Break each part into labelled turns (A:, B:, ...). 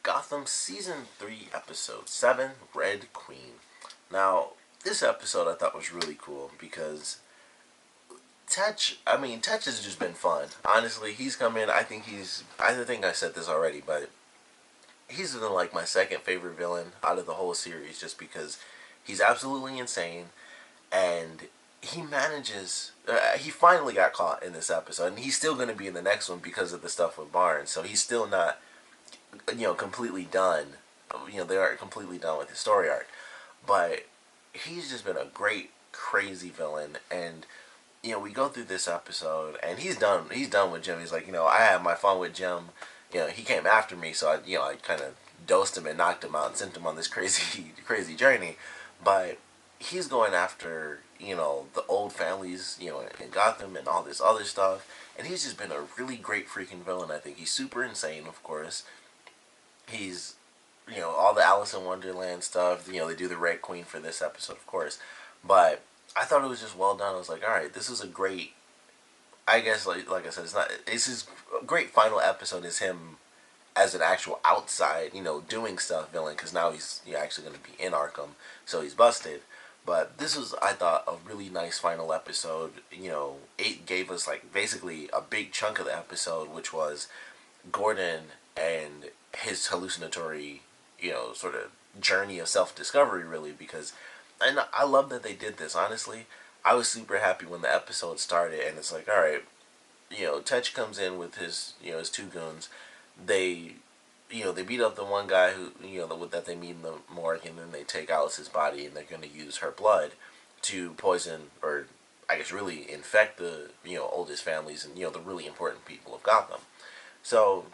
A: Gotham Season 3, Episode 7, Red Queen. Now, this episode I thought was really cool because Tetch has just been fun. Honestly, he's come in, I think I said this already, but he's been like my second favorite villain out of the whole series just because he's absolutely insane and he finally got caught in this episode, and he's still going to be in the next one because of the stuff with Barnes, so he's still not completely done. They aren't completely done with his story arc, but he's just been a great, crazy villain. And we go through this episode, and he's done. He's done with Jim. He's like, I had my fun with Jim. He came after me, so I kind of dosed him and knocked him out and sent him on this crazy, crazy journey. But he's going after the old families in Gotham and all this other stuff, and he's just been a really great freaking villain. I think he's super insane, of course. He's all the Alice in Wonderland stuff. They do the Red Queen for this episode, of course, but I thought it was just well done. I was like, all right, this is a great. I guess like I said, it's his great final episode is him as an actual outside, doing stuff villain, because now he's actually going to be in Arkham, so he's busted. But this was, I thought, a really nice final episode. It gave us like basically a big chunk of the episode, which was Gordon and his hallucinatory, sort of journey of self-discovery, really, and I love that they did this, honestly. I was super happy when the episode started, and it's like, alright, Tetch comes in with his, his two goons. They, they beat up the one guy who, that they meet in the morgue, and then they take Alice's body, and they're going to use her blood to poison, or I guess really infect the, oldest families and, the really important people of Gotham. So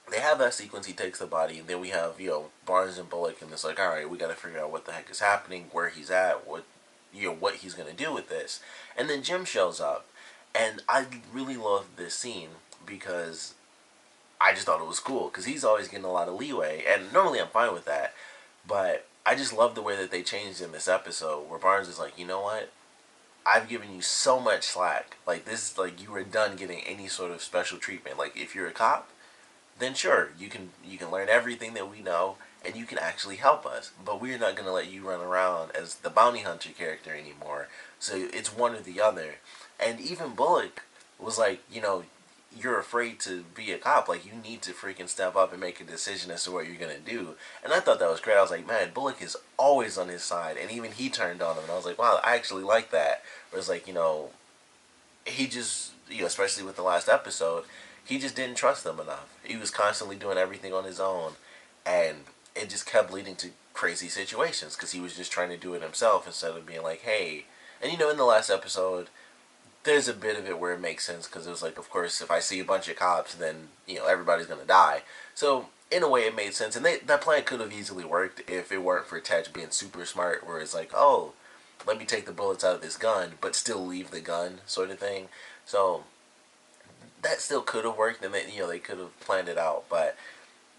A: they have that sequence. He takes the body, and then we have Barnes and Bullock, and it's like, all right, we got to figure out what the heck is happening, where he's at, what he's gonna do with this. And then Jim shows up, and I really love this scene because I just thought it was cool because he's always getting a lot of leeway, and normally I'm fine with that, but I just love the way that they changed in this episode where Barnes is like, you know what? I've given you so much slack. Like this, like you were done getting any sort of special treatment. Like if you're a cop, then sure, you can learn everything that we know, and you can actually help us. But we're not going to let you run around as the bounty hunter character anymore. So it's one or the other. And even Bullock was like, you're afraid to be a cop. Like, you need to freaking step up and make a decision as to what you're going to do. And I thought that was great. I was like, man, Bullock is always on his side. And even he turned on him. And I was like, wow, I actually like that. Where it's like, he just, especially with the last episode, he just didn't trust them enough. He was constantly doing everything on his own, and it just kept leading to crazy situations because he was just trying to do it himself instead of being like, hey. And in the last episode, there's a bit of it where it makes sense because it was like, of course, if I see a bunch of cops, then everybody's gonna die. So in a way, it made sense, and that plan could have easily worked if it weren't for Tetch being super smart, where it's like, oh, let me take the bullets out of this gun, but still leave the gun, sort of thing. So that still could have worked, and they could have planned it out, but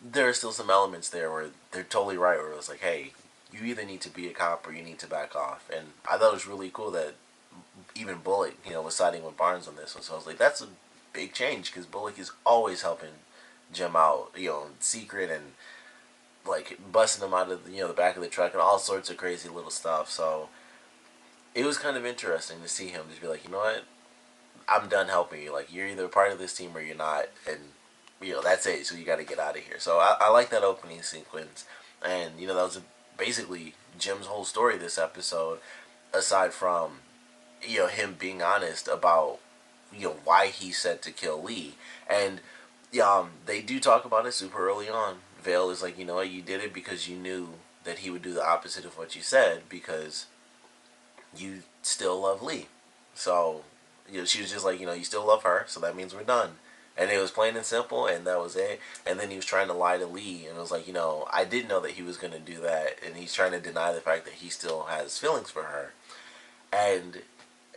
A: there are still some elements there where they're totally right, where it was like, hey, you either need to be a cop or you need to back off. And I thought it was really cool that even Bullock, was siding with Barnes on this one. So I was like, that's a big change, because Bullock is always helping Jim out, in secret, and like busting him out of the back of the truck and all sorts of crazy little stuff. So it was kind of interesting to see him just be like, you know what, I'm done helping you. Like, you're either a part of this team or you're not, and that's it. So you got to get out of here. So I like that opening sequence, and that was basically Jim's whole story this episode. Aside from him being honest about why he said to kill Lee, and they do talk about it super early on. Vale is like, you did it because you knew that he would do the opposite of what you said because you still love Lee. So she was just like, you still love her, so that means we're done. And it was plain and simple, and that was it. And then he was trying to lie to Lee, and it was like, I did know that he was going to do that, and he's trying to deny the fact that he still has feelings for her. And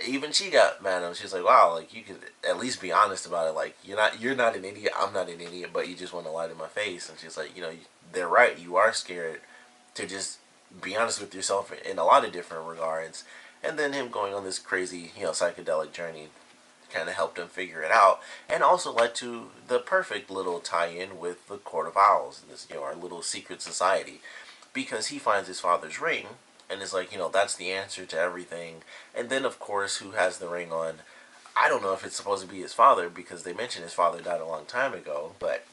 A: even she got mad at him. She was like, wow, like, you could at least be honest about it. Like, you're not an idiot, I'm not an idiot, but you just want to lie to my face. And she's like, they're right, you are scared to just be honest with yourself in a lot of different regards. And then him going on this crazy, psychedelic journey kind of helped him figure it out, and also led to the perfect little tie-in with the Court of Owls, this, our little secret society, because he finds his father's ring and is like, that's the answer to everything. And then, of course, who has the ring on? I don't know if it's supposed to be his father, because they mentioned his father died a long time ago, but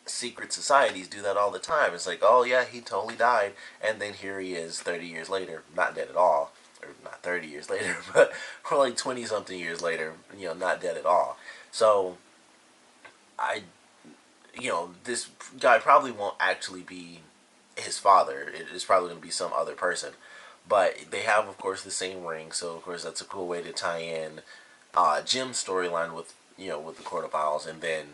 A: secret societies do that all the time. It's like, oh yeah, he totally died, and then here he is 30 years later, not dead at all, or not 30 years later, but for like 20 something years later, not dead at all. So I, this guy probably won't actually be his father. It is probably going to be some other person, but they have, of course, the same ring, so of course that's a cool way to tie in Jim's storyline with with the Court of Owls, and then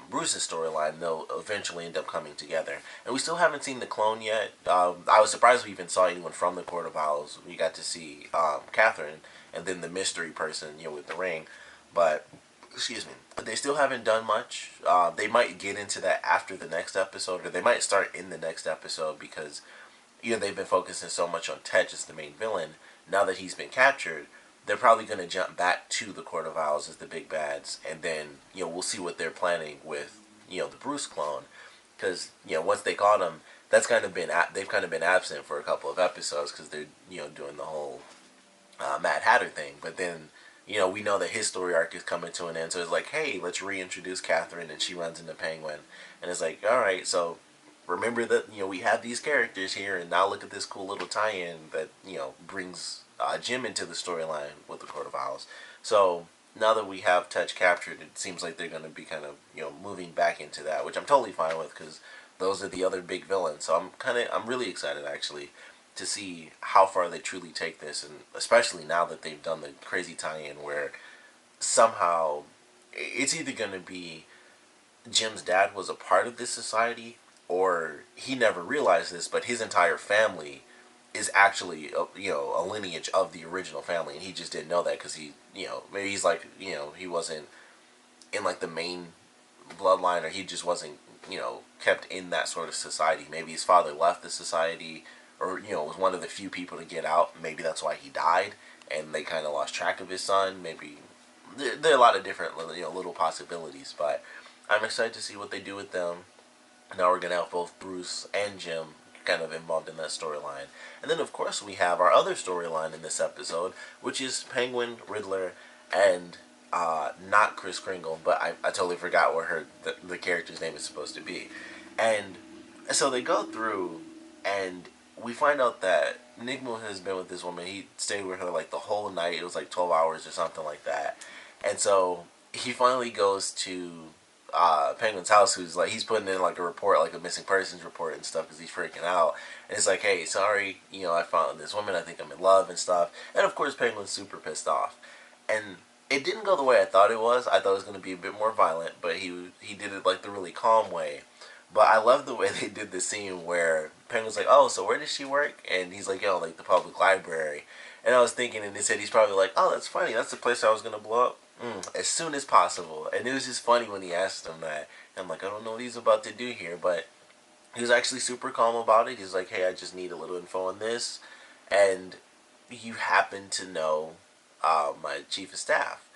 A: Bruce's storyline. They'll eventually end up coming together. And we still haven't seen the clone yet. I was surprised we even saw anyone from the Court of Owls. We got to see Catherine, and then the mystery person, with the ring. But excuse me, they still haven't done much. They might get into that after the next episode, or they might start in the next episode, because they've been focusing so much on Tetch as the main villain. Now that he's been captured, they're probably going to jump back to the Court of Owls as the big bads, and then we'll see what they're planning with the Bruce clone, because once they caught him, that's kind of been they've kind of been absent for a couple of episodes, because they're doing the whole Mad Hatter thing. But then we know that his story arc is coming to an end, so it's like, hey, let's reintroduce Catherine, and she runs into Penguin, and it's like, all right, so remember that we have these characters here, and now look at this cool little tie-in that brings Jim into the storyline with the Court of Owls. So now that we have Tetch captured, it seems like they're going to be kind of moving back into that, which I'm totally fine with, because those are the other big villains. So I'm really excited, actually, to see how far they truly take this, and especially now that they've done the crazy tie-in where somehow it's either going to be Jim's dad was a part of this society, or he never realized this, but his entire family is actually a lineage of the original family, and he just didn't know that, because he maybe he's like he wasn't in like the main bloodline, or he just wasn't kept in that sort of society. Maybe his father left the society, or was one of the few people to get out. Maybe that's why he died, and they kind of lost track of his son. Maybe there are a lot of different little possibilities, but I'm excited to see what they do with them. Now we're gonna have both Bruce and Jim kind of involved in that storyline. And then, of course, we have our other storyline in this episode, which is Penguin, Riddler, and not Kris Kringle, but I totally forgot what the character's name is supposed to be. And so they go through, and we find out that Nigma has been with this woman. He stayed with her like the whole night. It was like 12 hours or something like that. And so he finally goes to Penguin's house, who's like, he's putting in like a report, like a missing persons report and stuff, because he's freaking out. And it's like, hey, sorry, I found this woman, I think I'm in love and stuff. And of course Penguin's super pissed off, and it didn't go the way I thought it was. I thought it was going to be a bit more violent, but he did it like the really calm way. But I love the way they did the scene where Penguin's like, oh, so where does she work? And he's like, like the public library. And I was thinking, and they said he's probably like, oh, that's funny, that's the place I was going to blow up. As soon as possible. And it was just funny when he asked him that. And I'm like, I don't know what he's about to do here, but he was actually super calm about it. He's like, hey, I just need a little info on this, and you happen to know my chief of staff.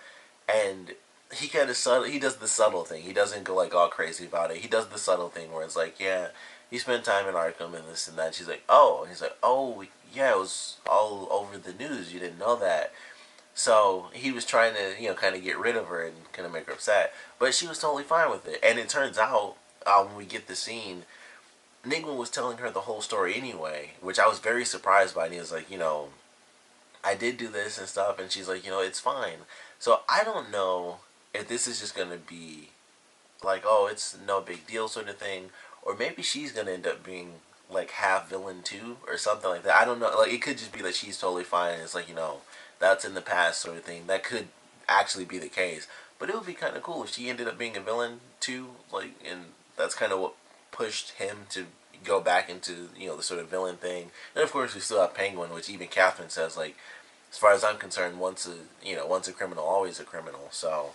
A: And he kind of he does the subtle thing. He doesn't go like all crazy about it. He does the subtle thing where it's like, yeah, he spent time in Arkham and this and that. And she's like, oh. And he's like, oh, yeah, it was all over the news. You didn't know that. So he was trying to, kind of get rid of her and kind of make her upset. But she was totally fine with it. And it turns out, when we get the scene, Nigma was telling her the whole story anyway, which I was very surprised by. And he was like, I did do this and stuff. And she's like, it's fine. So I don't know if this is just going to be like, oh, it's no big deal sort of thing. Or maybe she's going to end up being like half villain too, or something like that. I don't know. Like, it could just be that she's totally fine. And it's like, that's in the past sort of thing. That could actually be the case. But it would be kind of cool if she ended up being a villain too. Like, and that's kind of what pushed him to go back into, the sort of villain thing. And of course we still have Penguin, which even Catherine says, like, as far as I'm concerned, once a criminal, always a criminal. So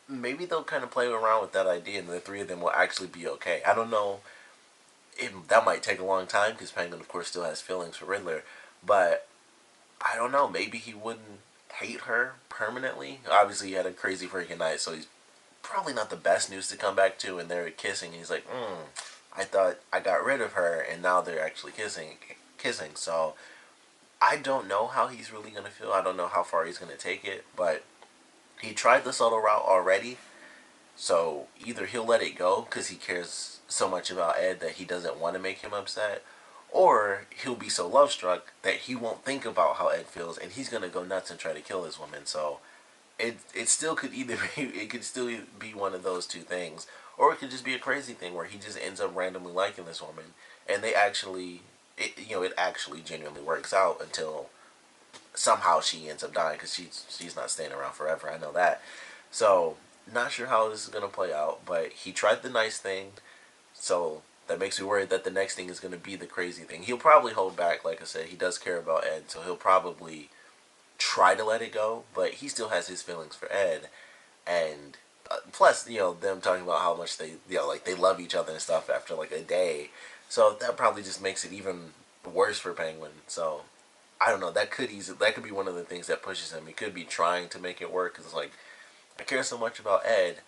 A: maybe they'll kind of play around with that idea, and the three of them will actually be okay. I don't know. That might take a long time, because Penguin, of course, still has feelings for Riddler. But I don't know. Maybe he wouldn't hate her permanently. Obviously, he had a crazy freaking night, so he's probably not the best news to come back to. And they're kissing. And he's like, I thought I got rid of her, and now they're actually kissing. So I don't know how he's really gonna feel. I don't know how far he's gonna take it, but he tried the subtle route already. So either he'll let it go because he cares so much about Ed that he doesn't want to make him upset, or he'll be so love struck that he won't think about how Ed feels and he's gonna go nuts and try to kill this woman. So it still could either be, it could still be one of those two things, or it could just be a crazy thing where he just ends up randomly liking this woman and they actually it actually genuinely works out until somehow she ends up dying because she's not staying around forever. I know that. So not sure how this is gonna play out, but he tried the nice thing, so that makes me worried that the next thing is gonna be the crazy thing. He'll probably hold back, like I said. He does care about Ed, so he'll probably try to let it go, but he still has his feelings for Ed, and plus, them talking about how much they, like they love each other and stuff after like a day. So that probably just makes it even worse for Penguin. So I don't know. That could be one of the things that pushes him. He could be trying to make it work because it's like, I care so much about Ed,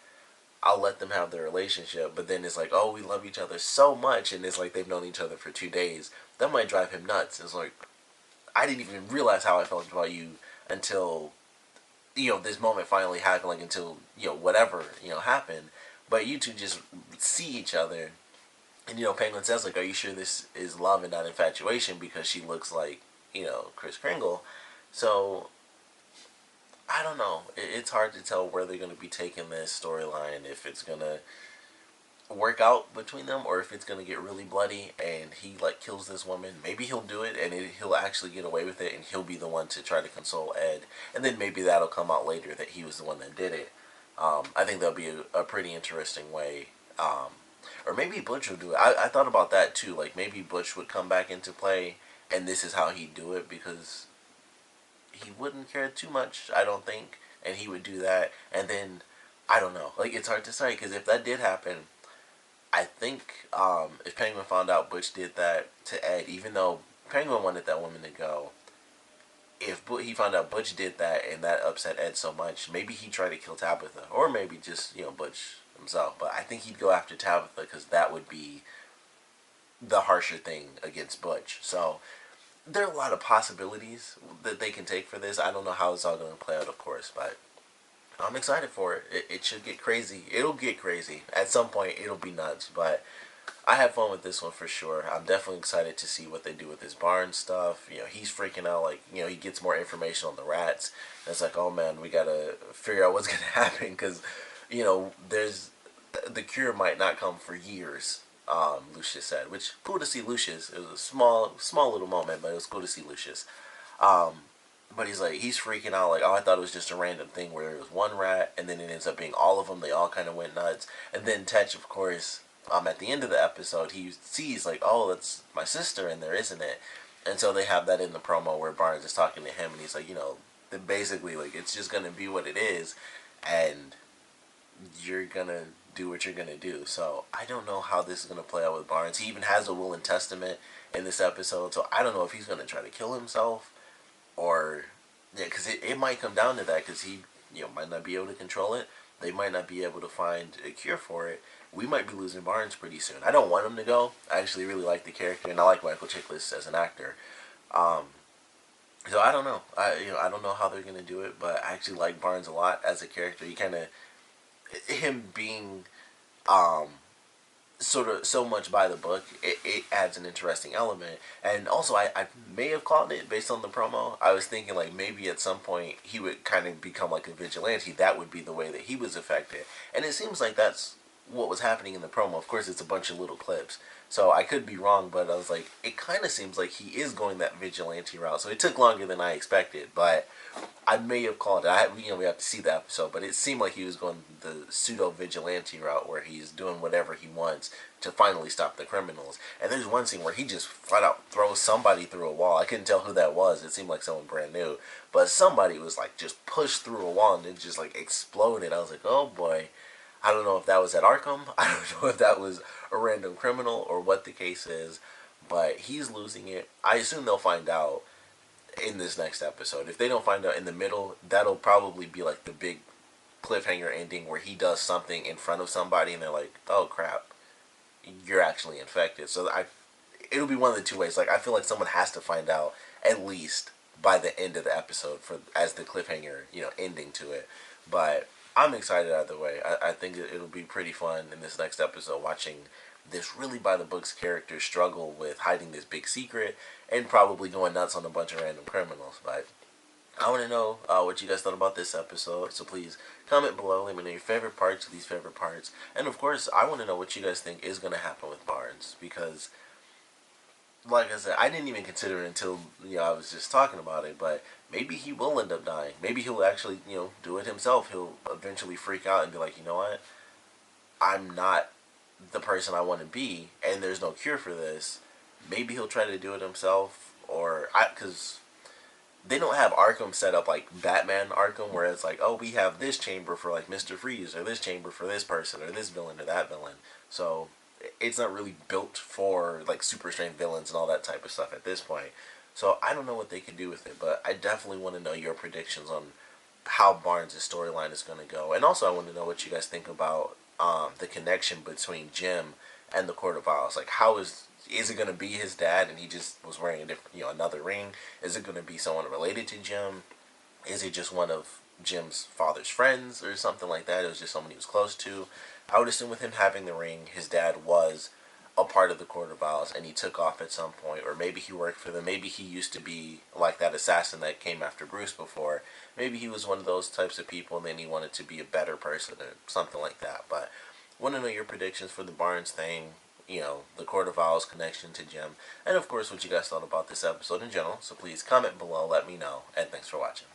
A: I'll let them have their relationship. But then it's like, oh, we love each other so much, and it's like they've known each other for 2 days. That might drive him nuts. It's like, I didn't even realize how I felt about you until this moment finally happened. Like until whatever happened. But you two just see each other, and Penguin says like, "Are you sure this is love and not infatuation?" Because she looks like Kris Kringle. So I don't know. It's hard to tell where they're going to be taking this storyline. If it's going to work out between them, or if it's going to get really bloody and he like kills this woman. Maybe he'll do it and he'll actually get away with it, and he'll be the one to try to console Ed, and then maybe that'll come out later that he was the one that did it. I think that'll be a pretty interesting way. Or maybe Butch will do it. I thought about that too. Like maybe Butch would come back into play, and this is how he'd do it, because he wouldn't care too much, I don't think, and he would do that. And then I don't know. Like it's hard to say, because if that did happen, I think if Penguin found out Butch did that to Ed, even though Penguin wanted that woman to go, if he found out Butch did that and that upset Ed so much, maybe he'd try to kill Tabitha, or maybe just Butch himself. But I think he'd go after Tabitha because that would be the harsher thing against Butch. So there are a lot of possibilities that they can take for this. I don't know how it's all going to play out, of course, but I'm excited for it. It should get crazy. It'll get crazy. At some point, it'll be nuts. But I had fun with this one for sure. I'm definitely excited to see what they do with his barn stuff. He's freaking out. Like, he gets more information on the rats. And it's like, oh man, we got to figure out what's going to happen. Because, there's the cure might not come for years, Lucius said. Which, cool to see Lucius. It was a small little moment, but it was cool to see Lucius. But he's freaking out like, oh, I thought it was just a random thing where it was one rat, and then it ends up being all of them. They all kind of went nuts. And then Tetch, of course, at the end of the episode, he sees like, oh, that's my sister in there, isn't it? And so they have that in the promo where Barnes is talking to him, and he's like, basically like, it's just gonna be what it is, and you're gonna do what you're gonna do. So I don't know how this is gonna play out with Barnes. He even has a will and testament in this episode, so I don't know if he's gonna try to kill himself. Or, because it might come down to that, because he, might not be able to control it. They might not be able to find a cure for it. We might be losing Barnes pretty soon. I don't want him to go. I actually really like the character, and I like Michael Chiklis as an actor. So I don't know. I don't know how they're gonna do it, but I actually like Barnes a lot as a character. He kind of, him being, sort of so much by the book, it adds an interesting element. And also I may have called it based on the promo. I was thinking like maybe at some point he would kind of become like a vigilante. That would be the way that he was affected, and it seems like that's what was happening in the promo. Of course it's a bunch of little clips, so I could be wrong, but I was like, it kind of seems like he is going that vigilante route. So it took longer than I expected, but I may have called it. We have to see the episode, but it seemed like he was going the pseudo-vigilante route where he's doing whatever he wants to finally stop the criminals. And there's one scene where he just flat out throws somebody through a wall. I couldn't tell who that was. It seemed like someone brand new. But somebody was like just pushed through a wall and it just like exploded. I was like, oh boy. I don't know if that was at Arkham. I don't know if that was a random criminal or what the case is. But he's losing it. I assume they'll find out. in this next episode. If they don't find out in the middle, that'll probably be like the big cliffhanger ending where he does something in front of somebody and they're like, "Oh crap, you're actually infected." So it'll be one of the two ways. Like I feel like someone has to find out at least by the end of the episode for as the cliffhanger, ending to it. But I'm excited either way. I think it'll be pretty fun in this next episode watching this really by the books character struggle with hiding this big secret and probably going nuts on a bunch of random criminals. But I want to know what you guys thought about this episode, so please comment below. Let me know your favorite parts, least favorite parts, and of course, I want to know what you guys think is going to happen with Barnes, because, like I said, I didn't even consider it until I was just talking about it. But maybe he will end up dying. Maybe he'll actually do it himself. He'll eventually freak out and be like, you know what, I'm not the person I want to be, and there's no cure for this. Maybe he'll try to do it himself, or because they don't have Arkham set up like Batman Arkham, where it's like, oh, we have this chamber for like Mr. Freeze, or this chamber for this person, or this villain, or that villain. So it's not really built for like super strength villains and all that type of stuff at this point. So I don't know what they can do with it, but I definitely want to know your predictions on how Barnes' storyline is going to go, and also I want to know what you guys think about the connection between Jim and the Court of Owls. Like, how is it going to be his dad and he just was wearing a different, another ring? Is it going to be someone related to Jim? Is it just one of Jim's father's friends or something like that? It was just someone he was close to. I would assume with him having the ring, his dad was a part of the Court of Owls and he took off at some point, or maybe he worked for them. Maybe he used to be like that assassin that came after Bruce before. Maybe he was one of those types of people and then he wanted to be a better person or something like that. But I want to know your predictions for the Barnes thing, the Court of Owls connection to Jim, and of course what you guys thought about this episode in general. So please comment below, let me know, and thanks for watching.